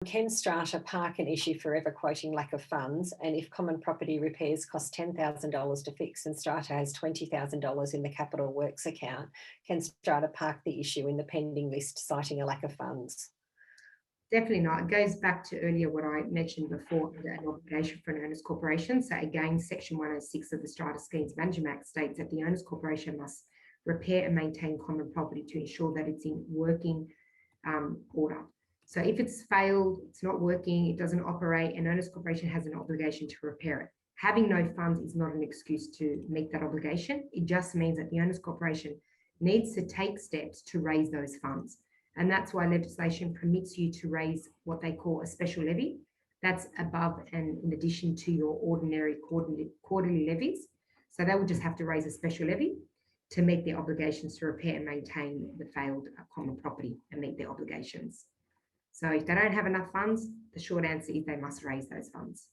Can strata park an issue forever quoting lack of funds? And if common property repairs cost $10,000 to fix and strata has $20,000 in the capital works account, can strata park the issue in the pending list citing a lack of funds? Definitely not. It goes back to earlier what I mentioned before, an obligation for an owners corporation. So again, section 106 of the Strata Schemes Management Act states that the owners corporation must repair and maintain common property to ensure that it's in working order. So if it's failed, it's not working, it doesn't operate, an owners corporation has an obligation to repair it. Having no funds is not an excuse to meet that obligation. It just means that the owners corporation needs to take steps to raise those funds. And that's why legislation permits you to raise what they call a special levy. That's above and in addition to your ordinary quarterly levies. So they will just have to raise a special levy to meet their obligations to repair and maintain the failed common property and meet their obligations. So if they don't have enough funds, the short answer is they must raise those funds.